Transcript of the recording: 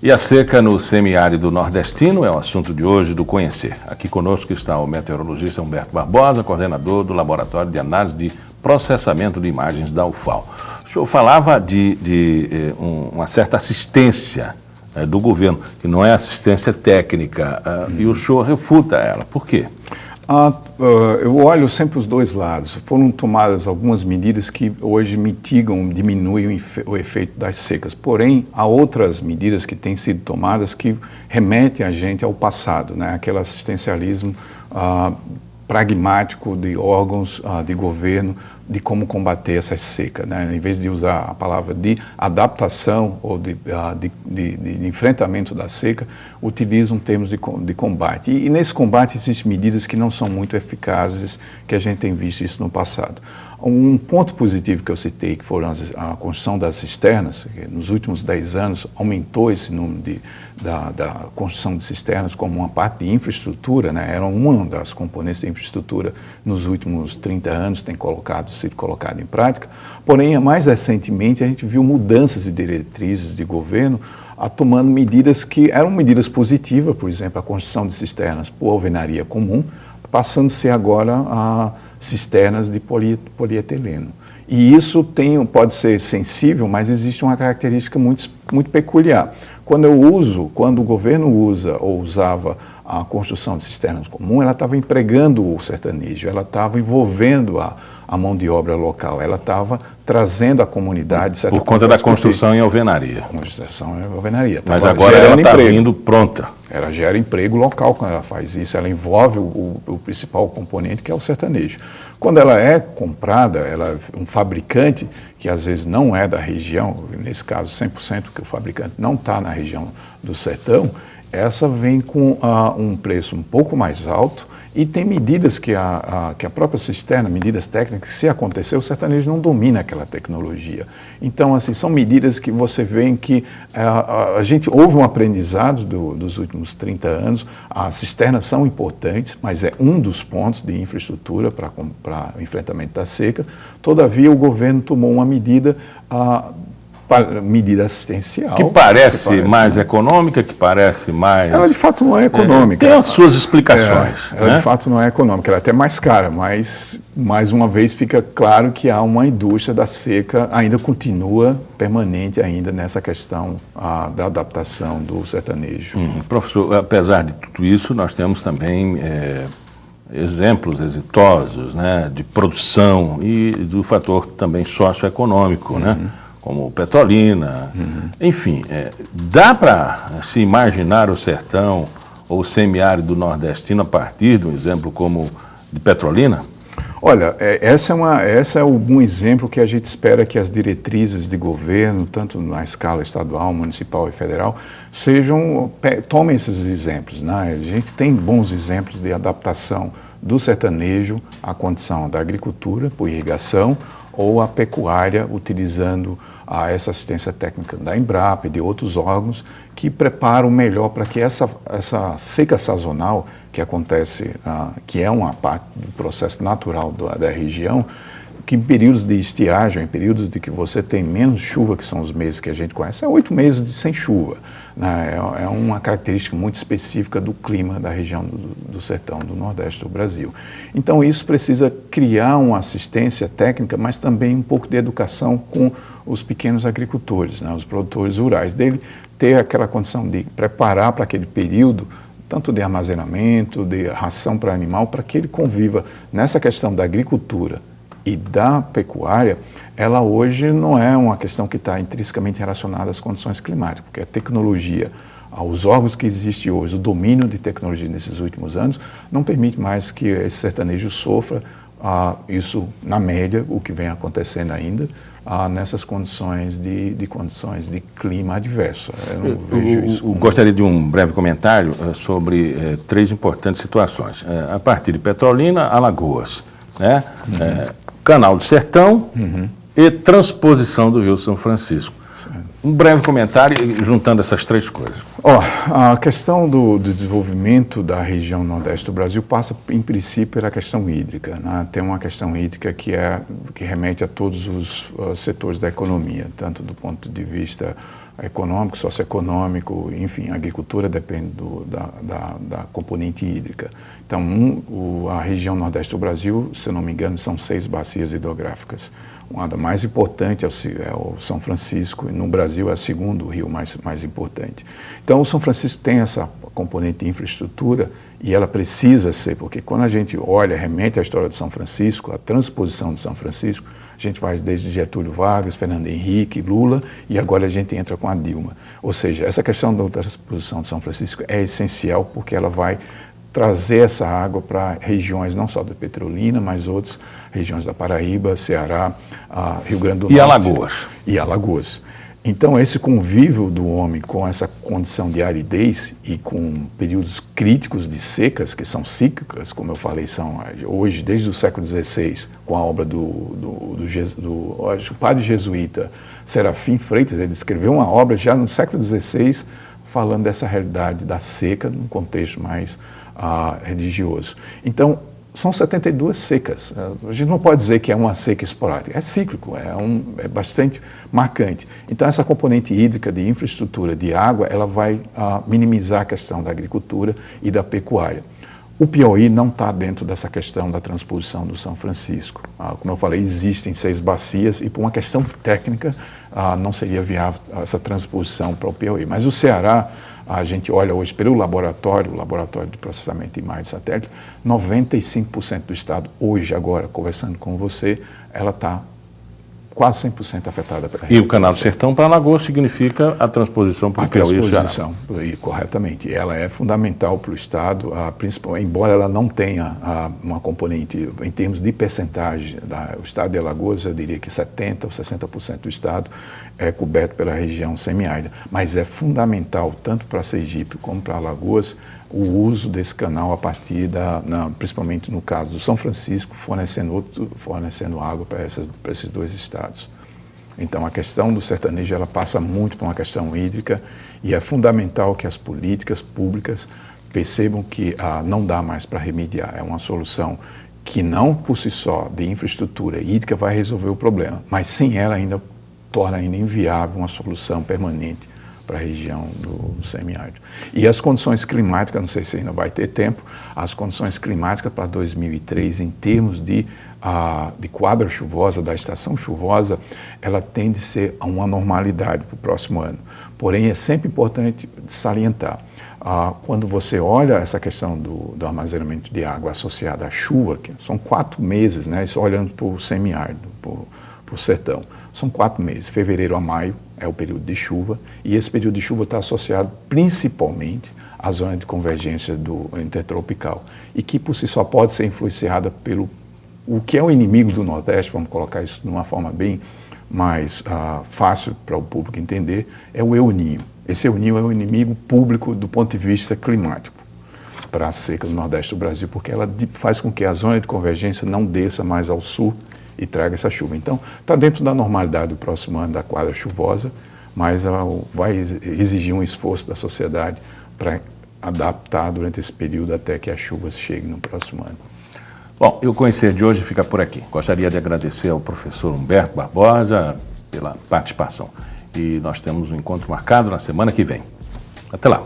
E a seca no semiárido nordestino é o assunto de hoje do Conhecer. Aqui conosco está o meteorologista Humberto Barbosa, coordenador do Laboratório de Análise de Processamento de Imagens da UFAL. O senhor falava de uma certa assistência do governo, que não é assistência técnica, e o senhor refuta ela. Por quê? Eu olho sempre os dois lados. Foram tomadas algumas medidas que hoje mitigam, diminuem o efeito das secas. Porém, há outras medidas que têm sido tomadas que remetem a gente ao passado, né? Aquele assistencialismo pragmático de órgãos de governo, de como combater essa seca, né? Em vez de usar a palavra de adaptação ou de enfrentamento da seca, utilizam termos de combate. E nesse combate existem medidas que não são muito eficazes, que a gente tem visto isso no passado. Um ponto positivo que eu citei, que foram a construção das cisternas, que nos últimos 10 anos aumentou esse número da construção de cisternas como uma parte de infraestrutura, né? Era uma das componentes da infraestrutura nos últimos 30 anos, tem sido colocado em prática. Porém, mais recentemente, a gente viu mudanças de diretrizes de governo tomando medidas que eram medidas positivas, por exemplo, a construção de cisternas por alvenaria comum, passando a ser agora cisternas de polietileno. E isso pode ser sensível, mas existe uma característica muito peculiar. Quando o governo usa ou usava a construção de cisternas comum, ela estava empregando o sertanejo, ela estava envolvendo a mão de obra local, ela estava trazendo a comunidade... Por conta da construção em alvenaria. Construção em alvenaria. Mas agora ela está vindo pronta. Ela gera emprego local quando ela faz isso, ela envolve o principal componente, que é o sertanejo. Quando ela é comprada, ela é um fabricante que às vezes não é da região, nesse caso 100% que o fabricante não está na região do sertão, essa vem com um preço um pouco mais alto e tem medidas que a própria cisterna, medidas técnicas, se acontecer, o sertanejo não domina aquela tecnologia. Então, assim, são medidas que você vê em que houve um aprendizado dos últimos 30 anos, as cisternas são importantes, mas é um dos pontos de infraestrutura para o enfrentamento da seca. Todavia, o governo tomou uma medida assistencial. Que parece mais econômica, que parece mais... Ela de fato não é econômica. Tem as suas explicações. Ela de fato não é econômica, ela é até mais cara, mas mais uma vez fica claro que há uma indústria da seca, ainda continua permanente ainda nessa questão da adaptação do sertanejo. Professor, apesar de tudo isso, nós temos também exemplos exitosos, né, de produção e do fator também socioeconômico, né? Como Petrolina, enfim, dá para se imaginar o sertão ou o semiárido nordestino a partir de um exemplo como de Petrolina? Olha, essa é um exemplo que a gente espera que as diretrizes de governo, tanto na escala estadual, municipal e federal, tomem esses exemplos, né? A gente tem bons exemplos de adaptação do sertanejo à condição da agricultura por irrigação ou a pecuária utilizando essa assistência técnica da Embrapa e de outros órgãos que preparam melhor para que essa seca sazonal que acontece, que é uma parte do processo natural da região, que em períodos de estiagem, em períodos de que você tem menos chuva, que são os meses que a gente conhece, é 8 meses sem chuva, né? É uma característica muito específica do clima da região do sertão, do nordeste do Brasil. Então isso precisa criar uma assistência técnica, mas também um pouco de educação com os pequenos agricultores, né? Os produtores rurais, dele ter aquela condição de preparar para aquele período, tanto de armazenamento, de ração para animal, para que ele conviva nessa questão da agricultura e da pecuária. Ela hoje não é uma questão que está intrinsecamente relacionada às condições climáticas, porque a tecnologia, os órgãos que existem hoje, o domínio de tecnologia nesses últimos anos, não permite mais que esse sertanejo sofra isso, na média, o que vem acontecendo ainda, nessas condições de clima adverso. Eu não vejo isso. Gostaria de um breve comentário sobre 3 importantes situações. A partir de Petrolina, Alagoas, né? Canal do Sertão e transposição do Rio São Francisco. Um breve comentário juntando essas 3 coisas. A questão do desenvolvimento da região nordeste do Brasil passa, em princípio, pela questão hídrica, né? Tem uma questão hídrica que remete a todos os setores da economia, tanto do ponto de vista econômico, socioeconômico, enfim, a agricultura depende da componente hídrica. Então, a região nordeste do Brasil, se eu não me engano, são 6 bacias hidrográficas. Uma da mais importante é o São Francisco, e no Brasil é o segundo rio mais importante. Então, o São Francisco tem essa componente de infraestrutura e ela precisa ser, porque quando a gente olha, remete à história do São Francisco, a transposição do São Francisco, a gente vai desde Getúlio Vargas, Fernando Henrique, Lula, e agora a gente entra com a Dilma. Ou seja, essa questão da transposição do São Francisco é essencial porque ela vai trazer essa água para regiões não só da Petrolina, mas outras regiões da Paraíba, Ceará, Rio Grande do Norte. E Alagoas. E Alagoas. Então, esse convívio do homem com essa condição de aridez e com períodos críticos de secas, que são cíclicas, como eu falei, são hoje, desde o século XVI, com a obra do padre jesuíta Serafim Freitas, ele escreveu uma obra já no século XVI, falando dessa realidade da seca, num contexto mais religioso. Então, são 72 secas. A gente não pode dizer que é uma seca esporádica, é cíclico, é bastante marcante. Então, essa componente hídrica de infraestrutura de água, ela vai minimizar a questão da agricultura e da pecuária. O Piauí não está dentro dessa questão da transposição do São Francisco. Como eu falei, existem 6 bacias e, por uma questão técnica, não seria viável essa transposição para o Piauí. Mas o Ceará, a gente olha hoje pelo laboratório, o laboratório de processamento de imagens de satélite, 95% do estado, hoje, agora, conversando com você, ela está quase 100% afetada pela E o Canal do Sertão para Alagoas significa a transposição para o Piauí e transposição, corretamente. Ela é fundamental para o estado, embora ela não tenha uma componente, em termos de percentagem, o estado de Alagoas, eu diria que 70% ou 60% do estado é coberto pela região semiárida, mas é fundamental, tanto para Sergipe como para Alagoas, o uso desse canal a partir principalmente no caso do São Francisco, fornecendo água para esses 2 estados. Então, a questão do sertanejo, ela passa muito por uma questão hídrica e é fundamental que as políticas públicas percebam que não dá mais para remediar. É uma solução que não, por si só, de infraestrutura hídrica vai resolver o problema, mas sem ela ainda torna ainda inviável uma solução permanente para a região do semiárido. E as condições climáticas, não sei se ainda vai ter tempo, as condições climáticas para 2003, em termos de quadra chuvosa, da estação chuvosa, ela tende a ser uma normalidade para o próximo ano. Porém, é sempre importante salientar, quando você olha essa questão do armazenamento de água associada à chuva, que são 4 meses, né, isso olhando para o semiárido, para o sertão, são 4 meses, fevereiro a maio é o período de chuva, e esse período de chuva está associado principalmente à zona de convergência do intertropical, e que por si só pode ser influenciada pelo o que é o inimigo do Nordeste, vamos colocar isso de uma forma bem mais fácil para o público entender, é o El Niño. Esse El Niño é o inimigo público do ponto de vista climático para a seca do Nordeste do Brasil, porque ela faz com que a zona de convergência não desça mais ao sul e traga essa chuva. Então, está dentro da normalidade do próximo ano da quadra chuvosa, mas vai exigir um esforço da sociedade para adaptar durante esse período até que as chuvas cheguem no próximo ano. Bom, e o Conhecer de hoje fica por aqui. Gostaria de agradecer ao professor Humberto Barbosa pela participação. E nós temos um encontro marcado na semana que vem. Até lá.